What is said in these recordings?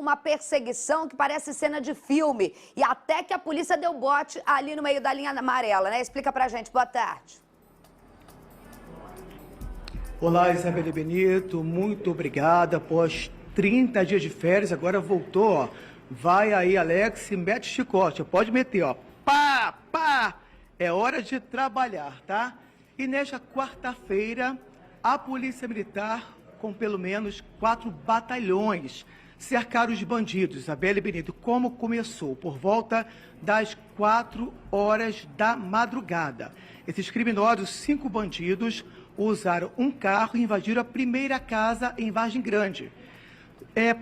uma perseguição que parece cena de filme. E até que a polícia deu bote ali no meio da linha amarela, né? Explica pra gente. Boa tarde. Olá, Isabelle Benito. Muito obrigada. Após 30 dias de férias, agora voltou, ó. Vai aí, Alex, e mete chicote. Pode meter, ó. Pá, pá. É hora de trabalhar, tá? E nesta quarta-feira, a Polícia Militar, com pelo menos 4 batalhões, cercaram os bandidos. Isabelle Benito, como começou? Por volta das 4 horas da madrugada. Esses criminosos, 5 bandidos, usaram um carro e invadiram a primeira casa em Vargem Grande.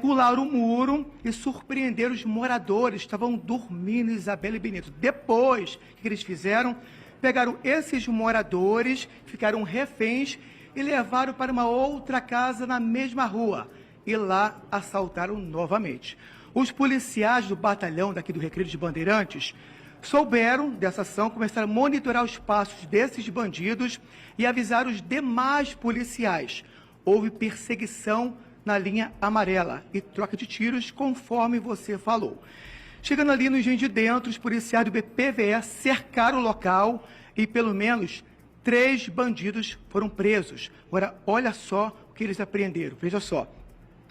Pularam o muro e surpreenderam os moradores, estavam dormindo, Isabelle Benito. Depois, o que eles fizeram? Pegaram esses moradores, ficaram reféns e levaram para uma outra casa na mesma rua. E lá assaltaram novamente. Os policiais do batalhão daqui do Recreio de Bandeirantes souberam dessa ação, começaram a monitorar os passos desses bandidos e avisaram os demais policiais. Houve perseguição na linha amarela e troca de tiros, conforme você falou. Chegando ali no Engenho de Dentro, os policiais do BPVE cercaram o local e pelo menos 3 bandidos foram presos. Agora, olha só o que eles apreenderam. Veja só,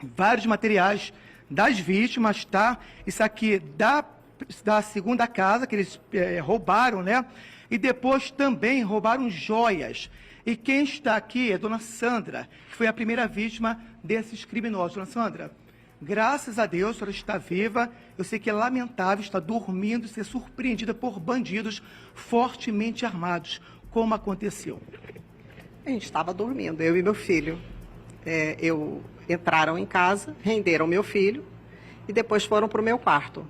vários materiais das vítimas, tá? Isso aqui da segunda casa que eles roubaram, né? E depois também roubaram joias. E quem está aqui é a dona Sandra, que foi a primeira vítima desses criminosos. Dona Sandra, graças a Deus, a senhora está viva. Eu sei que é lamentável estar dormindo e ser surpreendida por bandidos fortemente armados. Como aconteceu? A gente estava dormindo, eu e meu filho. Entraram em casa, renderam meu filho e depois foram para o meu quarto.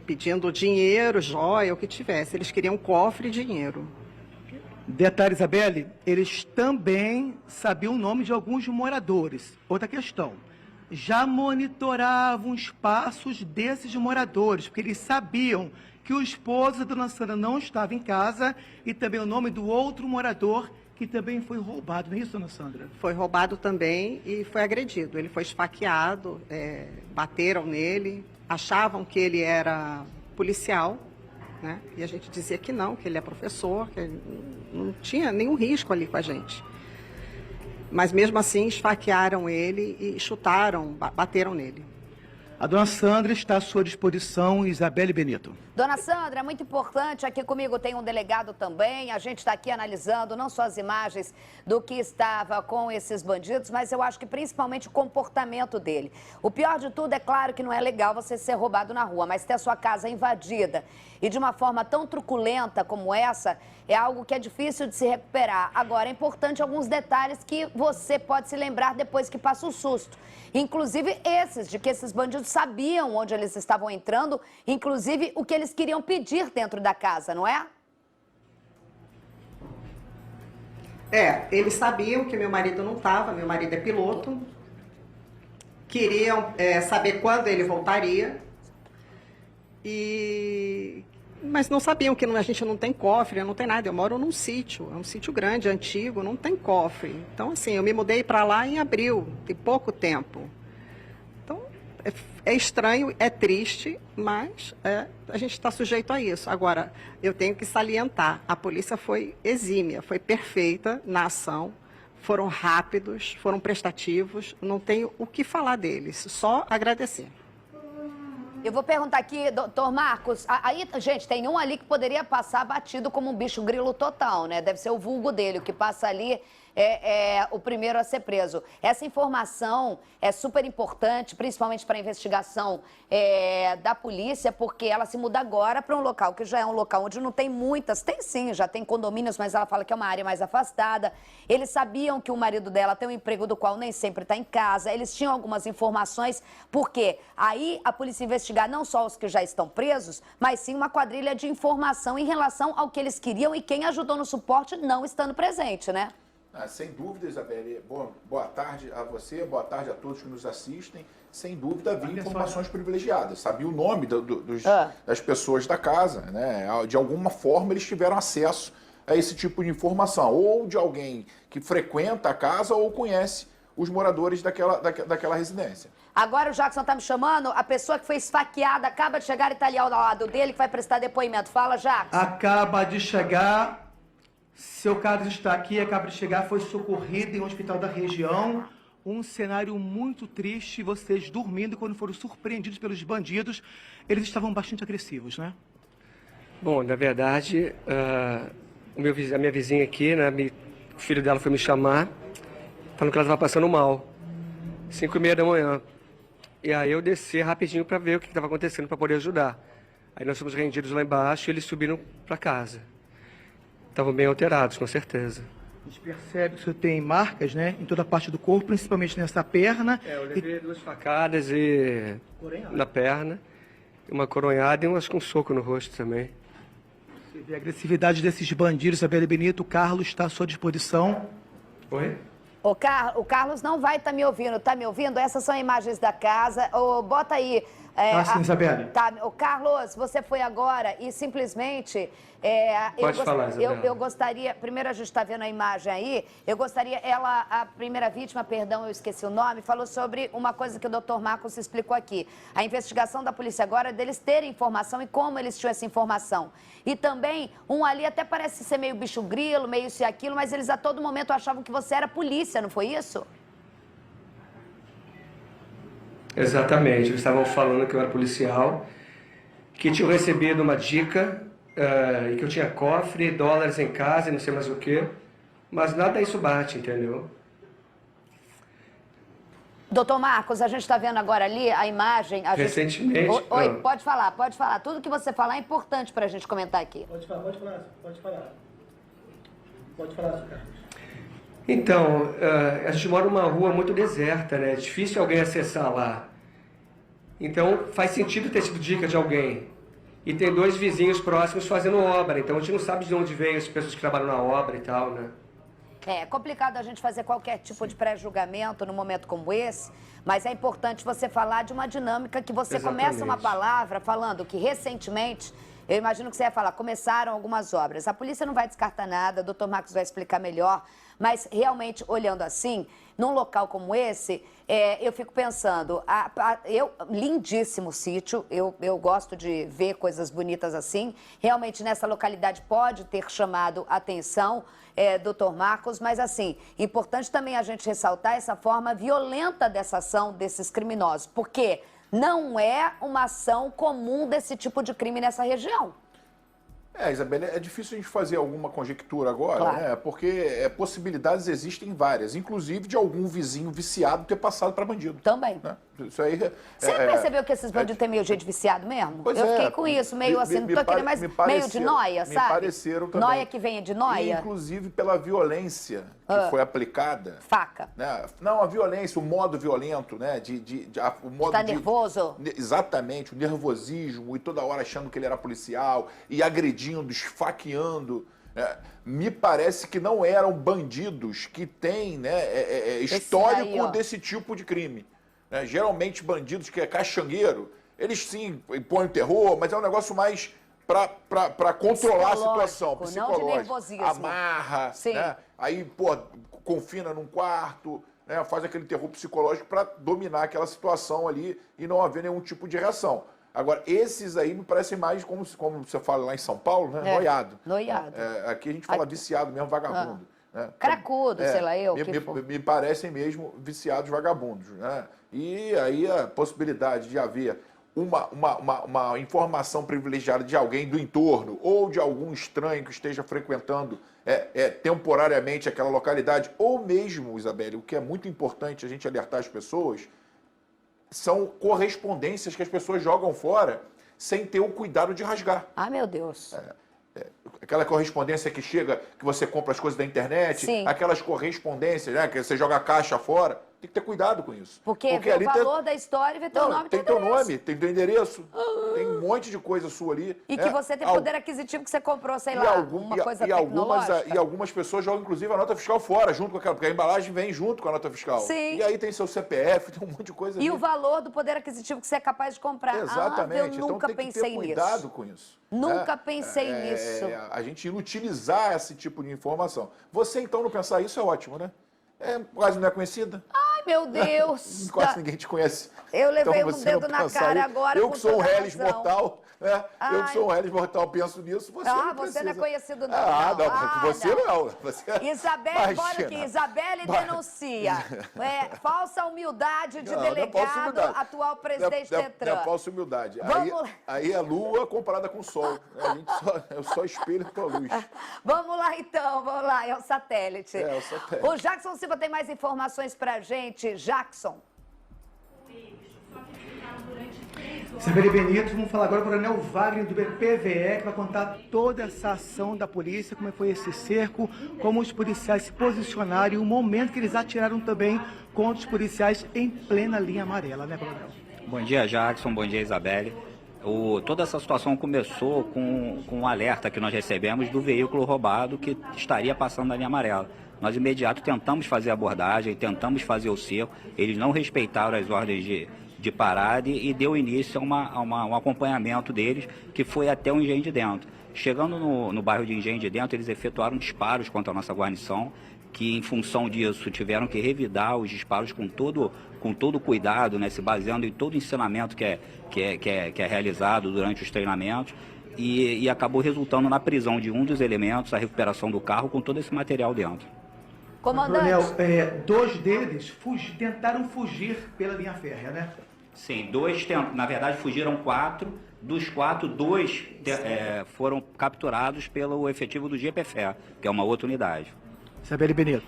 Pedindo dinheiro, joia, o que tivesse. Eles queriam cofre e dinheiro. Detalhe, Isabelle, eles também sabiam o nome de alguns moradores. Outra questão, já monitoravam os passos desses moradores, porque eles sabiam que o esposo da dona Sandra não estava em casa e também o nome do outro morador que também foi roubado, não é isso, dona Sandra? Foi roubado também e foi agredido. Ele foi esfaqueado, bateram nele, achavam que ele era policial, né? E a gente dizia que não, que ele é professor, que ele não tinha nenhum risco ali com a gente. Mas mesmo assim esfaquearam ele e chutaram, bateram nele. A dona Sandra está à sua disposição, Isabelle Benito. Dona Sandra, é muito importante, aqui comigo tem um delegado também, a gente está aqui analisando não só as imagens do que estava com esses bandidos, mas eu acho que principalmente o comportamento dele. O pior de tudo, é claro que não é legal você ser roubado na rua, mas ter a sua casa invadida e de uma forma tão truculenta como essa, é algo que é difícil de se recuperar. Agora, é importante alguns detalhes que você pode se lembrar depois que passa o susto. Inclusive esses, de que esses bandidos sabiam onde eles estavam entrando, inclusive o que eles queriam pedir dentro da casa, não é? Eles sabiam que meu marido não estava, meu marido é piloto, queriam saber quando ele voltaria, mas não sabiam que a gente não tem cofre, não tem nada. Eu moro num sítio, é um sítio grande, antigo, não tem cofre. Então, assim, eu me mudei para lá em abril, tem pouco tempo. Então, é estranho, é triste, mas a gente está sujeito a isso. Agora, eu tenho que salientar, a polícia foi exímia, foi perfeita na ação, foram rápidos, foram prestativos, não tenho o que falar deles, só agradecer. Eu vou perguntar aqui, doutor Marcos, aí, gente, tem um ali que poderia passar batido como um bicho grilo total, né? Deve ser o vulgo dele, o que passa ali é o primeiro a ser preso. Essa informação é super importante, principalmente para a investigação da polícia, porque ela se muda agora para um local que já é um local onde não tem muitas, tem sim, já tem condomínios, mas ela fala que é uma área mais afastada. Eles sabiam que o marido dela tem um emprego do qual nem sempre está em casa, eles tinham algumas informações, porque aí a polícia investigar não só os que já estão presos, mas sim uma quadrilha de informação em relação ao que eles queriam e quem ajudou no suporte não estando presente, né? Sem dúvida, Isabelle. Boa tarde a você, boa tarde a todos que nos assistem. Sem dúvida, havia informações privilegiadas. Sabia o nome das pessoas da casa, né? De alguma forma, eles tiveram acesso a esse tipo de informação. Ou de alguém que frequenta a casa ou conhece os moradores daquela residência. Agora o Jackson tá me chamando, a pessoa que foi esfaqueada acaba de chegar e tá ali ao lado dele, que vai prestar depoimento. Fala, Jackson. Acaba de chegar, seu Carlos está aqui, acaba de chegar, foi socorrido em um hospital da região. Um cenário muito triste, vocês dormindo quando foram surpreendidos pelos bandidos. Eles estavam bastante agressivos, né? Bom, na verdade, a minha vizinha aqui, né, o filho dela foi me chamar, falando que ela estava passando mal, 5h30 da manhã. E aí eu desci rapidinho para ver o que estava acontecendo para poder ajudar. Aí nós fomos rendidos lá embaixo e eles subiram para casa. Estavam bem alterados, com certeza. A gente percebe que você tem marcas, né, em toda a parte do corpo, principalmente nessa perna. Eu levei 2 facadas na perna, uma coronhada e acho que um soco no rosto também. Você vê a agressividade desses bandidos, Isabelle Benito. O Carlos está à sua disposição. Oi? O Carlos não vai estar me ouvindo, tá me ouvindo? Essas são imagens da casa. Bota aí. Sim, Isabelle. Tá, Carlos, você foi agora e simplesmente... Pode falar, Isabelle. Eu gostaria... Primeiro a gente está vendo a imagem aí. Eu gostaria... a primeira vítima, perdão, eu esqueci o nome, falou sobre uma coisa que o Dr. Marcos explicou aqui. A investigação da polícia agora é deles terem informação e como eles tinham essa informação. E também, um ali até parece ser meio bicho grilo, meio isso e aquilo, mas eles a todo momento achavam que você era polícia, não foi isso? Exatamente, eles estavam falando que eu era policial, que tinham recebido uma dica, e que eu tinha cofre, dólares em casa e não sei mais o que, mas nada isso bate, entendeu? Doutor Marcos, a gente está vendo agora ali a imagem... Recentemente... Oi, pode falar, pode falar. Tudo que você falar é importante para a gente comentar aqui. Pode falar. Pode falar, Carlos. Então, a gente mora numa rua muito deserta, né? É difícil alguém acessar lá. Então, faz sentido ter sido dica de alguém. E tem 2 vizinhos próximos fazendo obra, então a gente não sabe de onde vêm as pessoas que trabalham na obra e tal, né? É complicado a gente fazer qualquer tipo de pré-julgamento num momento como esse, mas é importante você falar de uma dinâmica que você começa uma palavra falando que recentemente, eu imagino que você ia falar, começaram algumas obras. A polícia não vai descartar nada, o doutor Marcos vai explicar melhor, mas realmente, olhando assim, num local como esse, eu fico pensando, lindíssimo sítio, eu gosto de ver coisas bonitas assim, realmente nessa localidade pode ter chamado atenção, doutor Marcos, mas assim, importante também a gente ressaltar essa forma violenta dessa ação desses criminosos, porque não é uma ação comum desse tipo de crime nessa região. Isabelle, é difícil a gente fazer alguma conjectura agora, Claro. né? Porque possibilidades existem várias, inclusive de algum vizinho viciado ter passado para bandido. Também. Né? Isso aí Você percebeu que esses bandidos têm meio jeito de viciado mesmo? Pois eu é. fiquei com isso, meio assim, não tô querendo, mas meio de noia, sabe? Me pareceram também. Noia que vem de noia? Inclusive pela violência que foi aplicada. Faca. Né? Não, a violência, o modo violento, né? O modo Tá nervoso? Exatamente, o nervosismo e toda hora achando que ele era policial e agredindo, esfaqueando. Né? Me parece que não eram bandidos que têm, né, histórico aí, desse tipo de crime. Né? Geralmente bandidos que é caixangueiro, eles sim impõem terror, mas é um negócio mais para controlar a situação, não de psicológico. nervosismo. Amarra, Sim. né? Aí, confina num quarto, né? Faz aquele terror psicológico para dominar aquela situação ali e não haver nenhum tipo de reação. Agora, esses aí me parecem mais, como você fala lá em São Paulo, né? Noiado. Noiado. Aqui a gente fala viciado mesmo, vagabundo. Né? Cracudo, sei lá eu. Me parecem mesmo viciados vagabundos. Né? E aí a possibilidade de haver uma informação privilegiada de alguém do entorno ou de algum estranho que esteja frequentando temporariamente aquela localidade, ou mesmo, Isabelle, o que é muito importante a gente alertar as pessoas, são correspondências que as pessoas jogam fora sem ter o cuidado de rasgar. Ah, meu Deus. Aquela correspondência que chega, que você compra as coisas da internet, Sim. aquelas correspondências, né, que você joga a caixa fora, tem que ter cuidado com isso. Porque vê o valor da história e vê teu nome e tem teu teu endereço. nome, tem teu endereço, tem um monte de coisa sua ali. E que você tem poder aquisitivo que você comprou, sei lá, uma coisa tecnológica. E algumas pessoas jogam, inclusive, a nota fiscal fora, junto com aquela, porque a embalagem vem junto com a nota fiscal. Sim. E aí tem seu CPF, tem um monte de coisa ali. E o valor do poder aquisitivo que você é capaz de comprar. Exatamente. Eu nunca então tem que pensei ter cuidado nisso. com isso. Nunca pensei nisso. A gente inutilizar esse tipo de informação. Você, então, não pensar isso é ótimo, né? Quase não é conhecida. meu Deus. Quase ninguém te conhece. Eu levei um você dedo não na pensa cara aí. agora, Eu com que sou um toda Reles razão. mortal, né? Eu que Ai. sou um Reles mortal, penso nisso, você não Você precisa. não é conhecido não. Você não. Você... Isabelle, bora Imagina. aqui. Isabelle denuncia. Falsa humildade de Não, não é falsa delegado, humildade. atual presidente Não é Detran. falsa humildade. Vamos- Aí é lua comparada com o sol. Eu só espelho com a luz. Vamos lá então, vamos lá, é o satélite. É o satélite. O Jackson Silva tem mais informações pra gente. Jackson. Isabelle Benito, vamos falar agora com o Coronel Wagner do PVE, que vai contar toda essa ação da polícia, como foi esse cerco, como os policiais se posicionaram e o momento que eles atiraram também contra os policiais em plena linha amarela, né, Coronel? Bom dia, Jackson. Bom dia, Isabelle. Toda essa situação começou com um alerta que nós recebemos do veículo roubado que estaria passando na linha amarela. Nós, imediato, tentamos fazer a abordagem, tentamos fazer o cerco, eles não respeitaram as ordens de parada e deu início a um acompanhamento deles, que foi até o Engenho de Dentro. Chegando no bairro de Engenho de Dentro, eles efetuaram disparos contra a nossa guarnição, que, em função disso, tiveram que revidar os disparos com todo cuidado, né, se baseando em todo o ensinamento que é realizado durante os treinamentos, e acabou resultando na prisão de um dos elementos, a recuperação do carro com todo esse material dentro. Comandante. Coronel, 2 deles tentaram fugir pela linha férrea, né? Sim, na verdade fugiram 4, dos 4, 2 foram capturados pelo efetivo do GPFE, que é uma outra unidade. Isabelle Benito.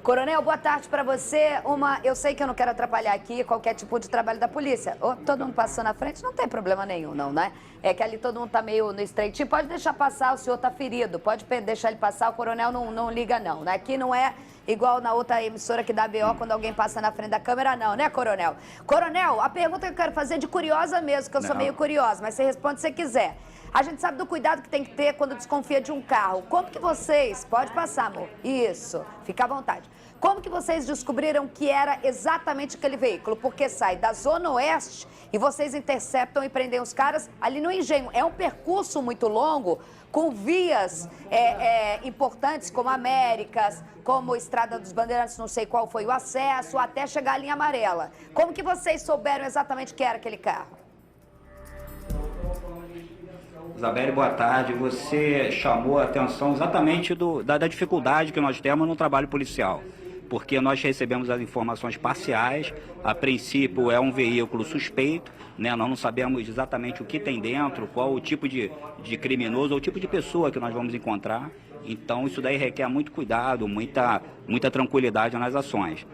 Coronel, boa tarde pra você. Eu sei que eu não quero atrapalhar aqui qualquer tipo de trabalho da polícia. Todo mundo passando na frente, não tem problema nenhum, não, né? É que ali todo mundo tá meio no estreitinho. Pode deixar passar, o senhor tá ferido. Pode deixar ele passar, o coronel não liga, não, né? Aqui não é igual na outra emissora que dá BO quando alguém passa na frente da câmera, não, né, coronel? Coronel, a pergunta que eu quero fazer é de curiosa mesmo, que eu sou meio curiosa, mas você responde se você quiser. A gente sabe do cuidado que tem que ter quando desconfia de um carro. Como que vocês... Pode passar, amor. Isso. Fica à vontade. Como que vocês descobriram que era exatamente aquele veículo? Porque sai da Zona Oeste e vocês interceptam e prendem os caras ali no Engenho. É um percurso muito longo, com vias importantes como Américas, como Estrada dos Bandeirantes, não sei qual foi o acesso, até chegar à linha amarela. Como que vocês souberam exatamente que era aquele carro? Isabelle, boa tarde. Você chamou a atenção exatamente da dificuldade que nós temos no trabalho policial, porque nós recebemos as informações parciais. A princípio é um veículo suspeito, né? Nós não sabemos exatamente o que tem dentro, qual o tipo de criminoso ou o tipo de pessoa que nós vamos encontrar. Então isso daí requer muito cuidado, muita tranquilidade nas ações.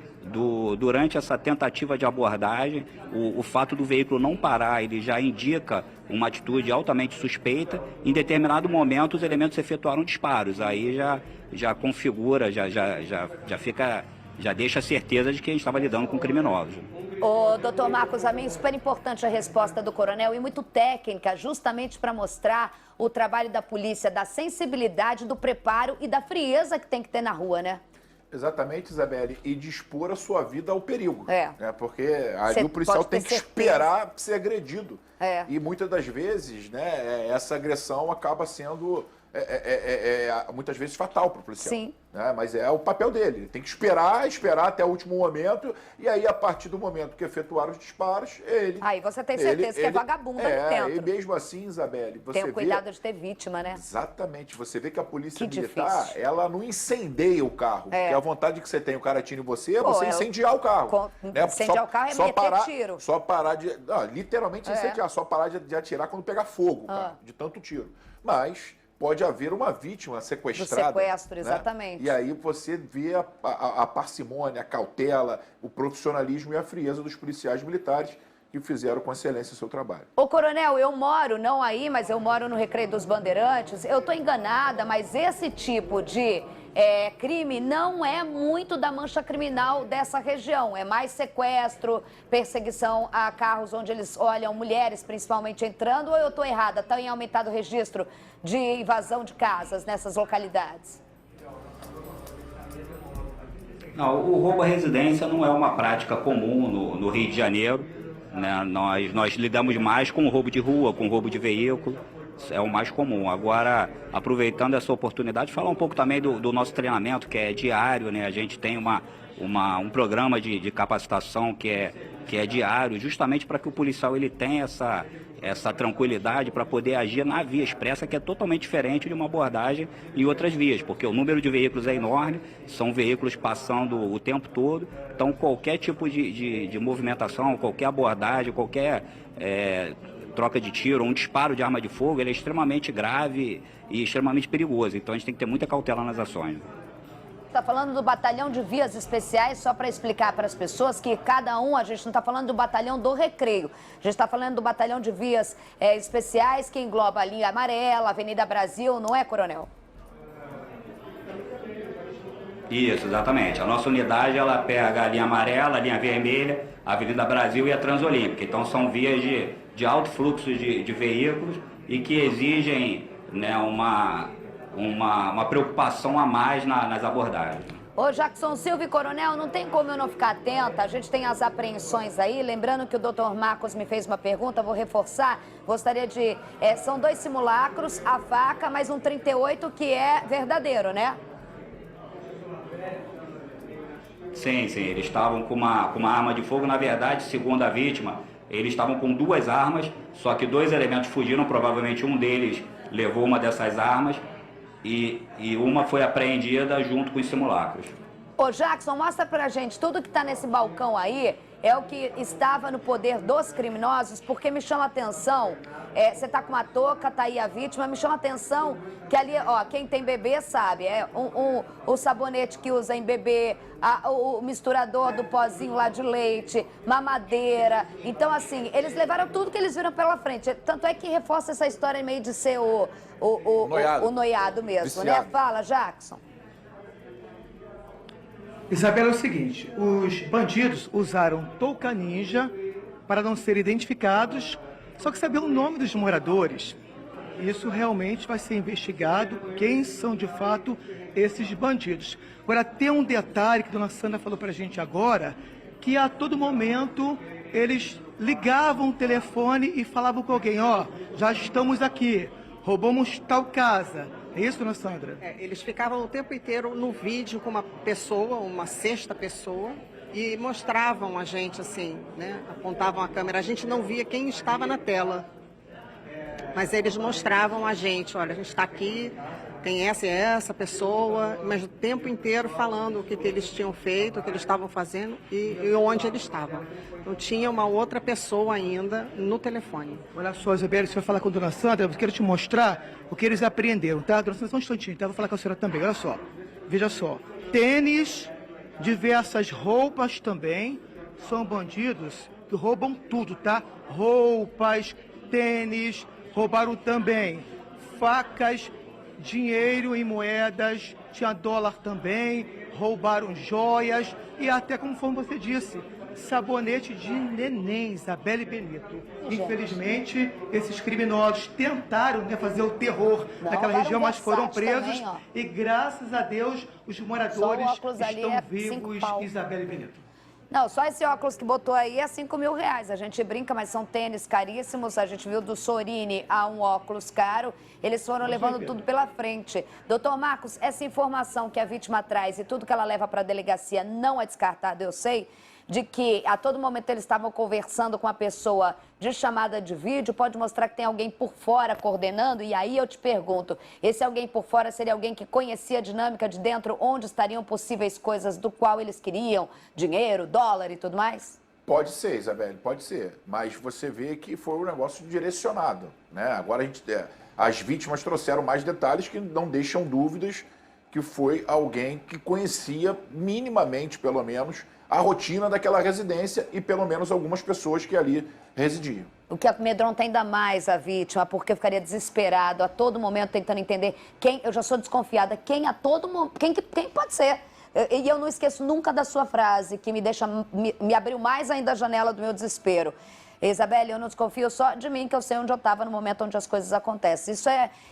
Durante essa tentativa de abordagem, o fato do veículo não parar, ele já indica uma atitude altamente suspeita. Em determinado momento, os elementos efetuaram disparos. Aí já configura, já deixa a certeza de que a gente estava lidando com criminosos. Ô, doutor Marcos Amin, super importante a resposta do coronel e muito técnica, justamente para mostrar o trabalho da polícia, da sensibilidade, do preparo e da frieza que tem que ter na rua, né? Exatamente, Isabelle, e dispor a sua vida ao perigo. É. Porque ali o policial tem que esperar ser agredido. E muitas das vezes, né, essa agressão acaba sendo muitas vezes fatal para o policial. Sim. Né? Mas é o papel dele. Ele tem que esperar até o último momento, e aí, a partir do momento que efetuar os disparos, ele... Aí você tem certeza que é vagabundo ali dentro. E mesmo assim, Isabelle, você tem o cuidado de ter vítima, né? Exatamente. Você vê que a polícia Que militar, difícil. ela não incendeia o carro. Porque a vontade que você tem, o cara atira em você, é você incendiar o carro. Né? Incendiar o carro é meter tiro. Só parar de... Não, literalmente incendiar. Só parar de atirar quando pegar fogo, cara, de tanto tiro. Mas... pode haver uma vítima sequestrada. Do sequestro, né? Exatamente. E aí você vê a parcimônia, a cautela, o profissionalismo e a frieza dos policiais militares que fizeram com excelência o seu trabalho. Ô, coronel, eu moro, não aí, mas eu moro no Recreio dos Bandeirantes. Eu tô enganada, mas esse tipo de crime não é muito da mancha criminal dessa região. É mais sequestro, perseguição a carros onde eles olham mulheres, principalmente, entrando. Ou eu tô errada? Tem aumentado o registro de invasão de casas nessas localidades? Não, o roubo à residência não é uma prática comum no Rio de Janeiro, né? Nós lidamos mais com o roubo de rua, com o roubo de veículo, é o mais comum. Agora, aproveitando essa oportunidade, falar um pouco também do nosso treinamento, que é diário, né? A gente tem uma um programa de capacitação que é diário, justamente para que o policial ele tenha essa tranquilidade para poder agir na via expressa, que é totalmente diferente de uma abordagem em outras vias, porque o número de veículos é enorme, são veículos passando o tempo todo, então qualquer tipo de movimentação, qualquer abordagem, qualquer troca de tiro, um disparo de arma de fogo, ele é extremamente grave e extremamente perigoso, então a gente tem que ter muita cautela nas ações. Está falando do batalhão de vias especiais, só para explicar para as pessoas que cada um, a gente não está falando do batalhão do Recreio, a gente está falando do batalhão de vias especiais que engloba a linha amarela, Avenida Brasil, não é, coronel? Isso, exatamente. A nossa unidade, ela pega a linha amarela, a linha vermelha, a Avenida Brasil e a Transolímpica. Então são vias de alto fluxo de veículos e que exigem, né, uma preocupação a mais nas abordagens. Ô, Jackson Silva e coronel, não tem como eu não ficar atenta, a gente tem as apreensões aí, lembrando que o doutor Marcos me fez uma pergunta, vou reforçar, gostaria de... são 2 simulacros, a faca, mais um 38 que é verdadeiro, né? Sim, eles estavam com uma arma de fogo, na verdade, segundo a vítima, eles estavam com 2 armas, só que 2 elementos fugiram, provavelmente um deles levou uma dessas armas, e uma foi apreendida junto com os simulacros. Ô, Jackson, mostra pra gente, tudo que tá nesse balcão aí é o que estava no poder dos criminosos, porque me chama a atenção, você tá com uma touca, tá aí a vítima, me chama a atenção que ali, ó, quem tem bebê sabe, o sabonete que usa em bebê, o misturador do pozinho lá de leite, mamadeira, então assim, eles levaram tudo que eles viram pela frente, tanto é que reforça essa história meio de ser o noiado mesmo, viciado, né? Fala, Jackson. Isabela, é o seguinte, os bandidos usaram touca ninja para não serem identificados, só que saber o nome dos moradores. Isso realmente vai ser investigado, quem são de fato esses bandidos. Agora, tem um detalhe que a dona Sandra falou pra gente agora, que a todo momento eles ligavam o telefone e falavam com alguém, ó, já estamos aqui, roubamos tal casa. É isso, dona Sandra? Eles ficavam o tempo inteiro no vídeo com uma pessoa, uma 6ª pessoa, e mostravam a gente assim, né? Apontavam a câmera. A gente não via quem estava na tela, mas eles mostravam a gente, olha, a gente está aqui, tem essa e essa pessoa, mas o tempo inteiro falando o que eles tinham feito, o que eles estavam fazendo e onde eles estavam. Então tinha uma outra pessoa ainda no telefone. Olha só, Isabela, você vai falar com a dona Sandra, eu quero te mostrar o que eles apreenderam, tá? Dona Sandra, só um instantinho, tá? Eu vou falar com a senhora também, olha só. Veja só, tênis, diversas roupas também, são bandidos que roubam tudo, tá? Roupas, tênis, roubaram também facas, dinheiro em moedas, tinha dólar também, roubaram joias e até, como você disse, sabonete de neném, Isabela e Benito. Infelizmente, esses criminosos tentaram, né, fazer o terror naquela região, mas foram presos também, e graças a Deus os moradores estão vivos, Isabela e Benito. Não, só esse óculos que botou aí é 5 mil reais. A gente brinca, mas são tênis caríssimos. A gente viu do Sorini a um óculos caro. Eles foram levando tudo pela frente. Doutor Marcos, essa informação que a vítima traz e tudo que ela leva para a delegacia não é descartado, eu sei, de que a todo momento eles estavam conversando com a pessoa de chamada de vídeo, pode mostrar que tem alguém por fora coordenando, e aí eu te pergunto, esse alguém por fora seria alguém que conhecia a dinâmica de dentro, onde estariam possíveis coisas do qual eles queriam, dinheiro, dólar e tudo mais? Pode ser, Isabelle, pode ser, mas você vê que foi um negócio direcionado, né? Agora as vítimas trouxeram mais detalhes que não deixam dúvidas que foi alguém que conhecia minimamente, pelo menos, a rotina daquela residência e pelo menos algumas pessoas que ali residiam. O que amedronta ainda mais a vítima, porque eu ficaria desesperado a todo momento tentando entender quem, eu já sou desconfiada, quem a todo momento, quem pode ser. E eu não esqueço nunca da sua frase, que me abriu mais ainda a janela do meu desespero. Isabelle, eu não desconfio só de mim, que eu sei onde eu estava no momento onde as coisas acontecem.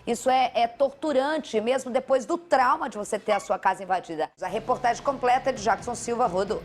Isso é torturante, mesmo depois do trauma de você ter a sua casa invadida. A reportagem completa é de Jackson Silva, Rodo.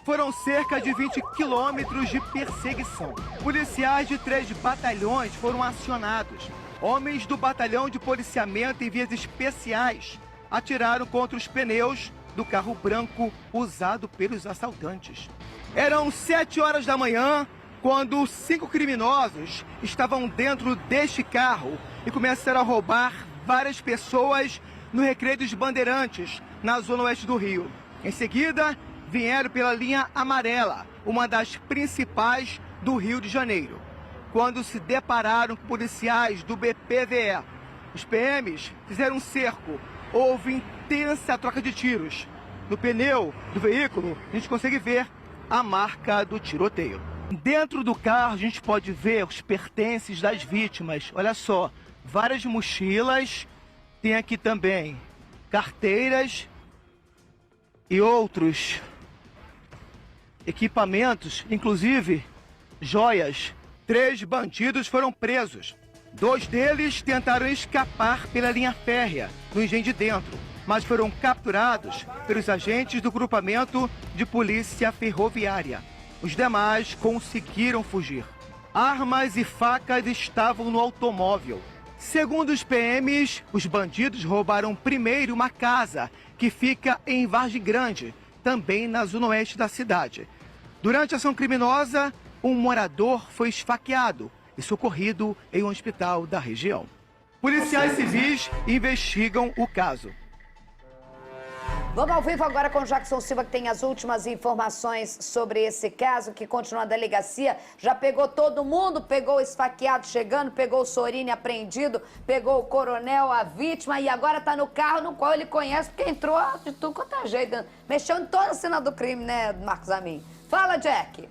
Foram cerca de 20 quilômetros de perseguição. Policiais de 3 batalhões foram acionados. Homens do batalhão de policiamento em vias especiais atiraram contra os pneus do carro branco usado pelos assaltantes. Eram 7 horas da manhã quando 5 criminosos estavam dentro deste carro e começaram a roubar várias pessoas no Recreio dos Bandeirantes, na zona oeste do Rio. Em seguida, vieram pela linha amarela, uma das principais do Rio de Janeiro, quando se depararam com policiais do BPVE. Os PMs fizeram um cerco, houve intensa troca de tiros. No pneu do veículo, a gente consegue ver a marca do tiroteio. Dentro do carro, a gente pode ver os pertences das vítimas. Olha só, várias mochilas, tem aqui também carteiras e outros equipamentos, inclusive joias. 3 bandidos foram presos. 2 deles tentaram escapar pela linha férrea, no Engenho de Dentro, mas foram capturados pelos agentes do grupamento de polícia ferroviária. Os demais conseguiram fugir. Armas e facas estavam no automóvel. Segundo os PMs, os bandidos roubaram primeiro uma casa que fica em Vargem Grande, também na zona oeste da cidade. Durante a ação criminosa, um morador foi esfaqueado e socorrido em um hospital da região. Policiais civis investigam o caso. Vamos ao vivo agora com o Jackson Silva, que tem as últimas informações sobre esse caso, que continua na delegacia. Já pegou todo mundo, pegou o esfaqueado chegando, pegou o Sorini apreendido, pegou o coronel, a vítima, e agora está no carro no qual ele conhece, porque entrou de tudo quanto é jeito. Mexeu em toda a cena do crime, né, Marcos Amin? Fala, Jack.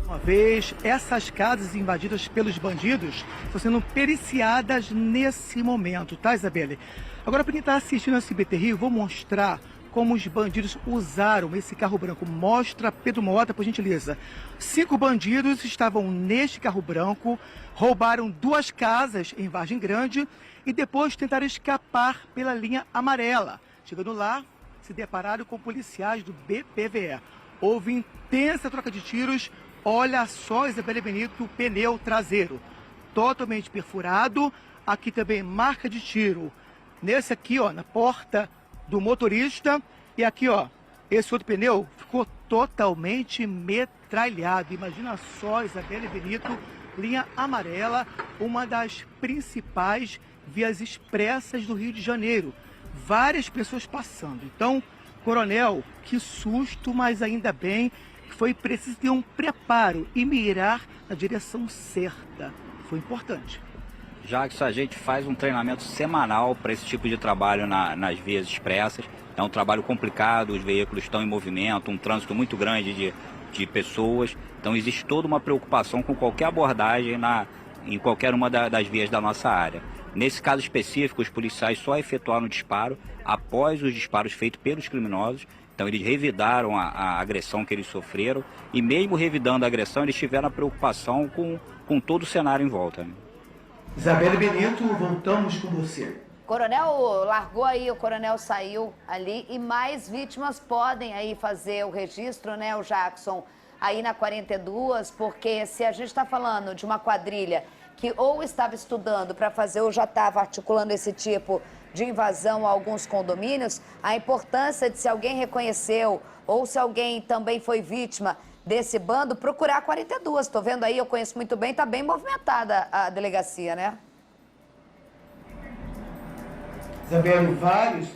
Uma vez, essas casas invadidas pelos bandidos estão sendo periciadas nesse momento, tá, Isabelle? Agora, para quem está assistindo a SBT Rio, vou mostrar como os bandidos usaram esse carro branco. Mostra, Pedro Mota, por gentileza. 5 bandidos estavam neste carro branco, roubaram 2 casas em Vargem Grande e depois tentaram escapar pela linha amarela. Chegando lá, se depararam com policiais do BPVE. Houve intensa troca de tiros. Olha só, Isabelle Benito, o pneu traseiro totalmente perfurado. Aqui também marca de tiro. Nesse aqui, ó, na porta do motorista. E aqui, ó, esse outro pneu ficou totalmente metralhado. Imagina só, Isabelle Benito, linha amarela, uma das principais vias expressas do Rio de Janeiro. Várias pessoas passando. Então, coronel, que susto, mas ainda bem que foi preciso ter um preparo e mirar na direção certa. Foi importante. Já que a gente faz um treinamento semanal para esse tipo de trabalho nas vias expressas. É um trabalho complicado, os veículos estão em movimento, um trânsito muito grande de pessoas. Então existe toda uma preocupação com qualquer abordagem em qualquer uma das vias da nossa área. Nesse caso específico, os policiais só efetuaram o disparo após os disparos feitos pelos criminosos. Então eles revidaram a agressão que eles sofreram e mesmo revidando a agressão, eles tiveram a preocupação com todo o cenário em volta. Isabelle Benito, voltamos com você. Coronel largou aí, o coronel saiu ali e mais vítimas podem aí fazer o registro, né, o Jackson, aí na 42, porque se a gente está falando de uma quadrilha que ou estava estudando para fazer ou já estava articulando esse tipo de invasão a alguns condomínios, a importância de se alguém reconheceu ou se alguém também foi vítima desse bando, procurar a 42. Estou vendo aí, eu conheço muito bem, está bem movimentada a delegacia, né? Isabelle, vários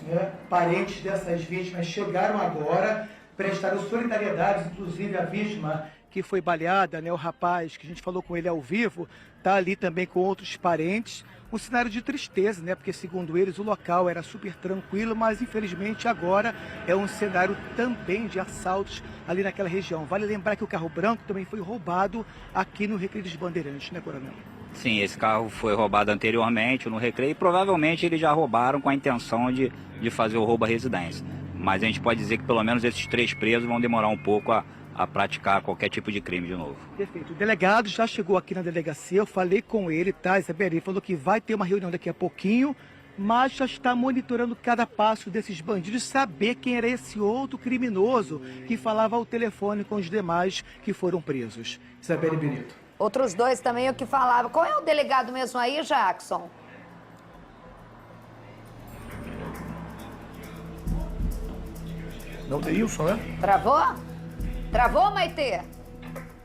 parentes dessas vítimas chegaram agora, prestaram solidariedade, inclusive a vítima que foi baleada, o rapaz que a gente falou com ele ao vivo, está ali também com outros parentes. Um cenário de tristeza, porque segundo eles o local era super tranquilo, mas infelizmente agora é um cenário também de assaltos ali naquela região. Vale lembrar que o carro branco também foi roubado aqui no Recreio dos Bandeirantes, né, coronel? Sim, esse carro foi roubado anteriormente no Recreio e provavelmente eles já roubaram com a intenção de fazer o roubo à residência. Mas a gente pode dizer que pelo menos esses 3 presos vão demorar um pouco a praticar qualquer tipo de crime de novo. Perfeito. O delegado já chegou aqui na delegacia, eu falei com ele, tá, Isabelle? Ele falou que vai ter uma reunião daqui a pouquinho, mas já está monitorando cada passo desses bandidos, saber quem era esse outro criminoso que falava ao telefone com os demais que foram presos. Isabelle Benito. Outros 2 também o que falava. Qual é o delegado mesmo aí, Jackson? Não, Neilson, né? Travou? Travou, Maitê?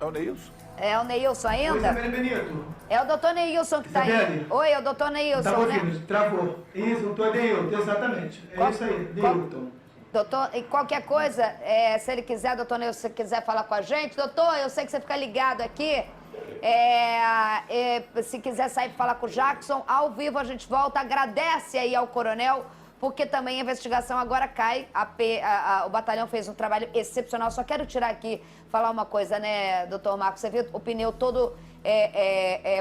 É o Neilson. É o Neilson Oi, ainda? Isabelle Benito. É o doutor Neilson que tá aí. Isabelle. Oi, é o doutor Neilson, Tá né? ouvindo? Travou. Isso, doutor Neilton, exatamente. É isso aí, Neilton. Doutor, e qualquer coisa, se ele quiser, doutor Neilson, se quiser falar com a gente, doutor, eu sei que você fica ligado aqui. Se quiser sair para falar com o Jackson, ao vivo a gente volta. Agradece aí ao coronel, porque também a investigação agora cai. O batalhão fez um trabalho excepcional. Só quero tirar aqui, falar uma coisa, né, doutor Marcos? Você viu o pneu todo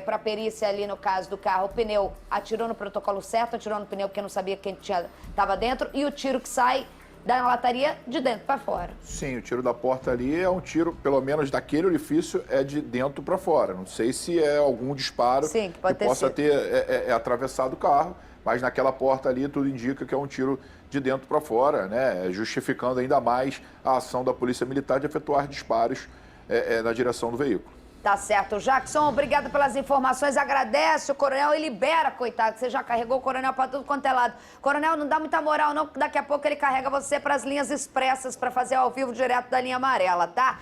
para perícia ali no caso do carro. O pneu atirou no protocolo certo, atirou no pneu porque não sabia quem estava dentro. E o tiro que sai da lataria de dentro para fora. Sim, o tiro da porta ali é um tiro, pelo menos daquele orifício, é de dentro para fora. Não sei se é algum disparo Sim, que possa sido. ter atravessado o carro, mas naquela porta ali tudo indica que é um tiro de dentro para fora, né? Justificando ainda mais a ação da Polícia Militar de efetuar disparos na direção do veículo. Tá certo. Jackson, obrigado pelas informações. Agradece o coronel e libera, coitado, que você já carregou o coronel para tudo quanto é lado. Coronel, não dá muita moral, não, porque daqui a pouco ele carrega você para as linhas expressas para fazer ao vivo direto da linha amarela, tá?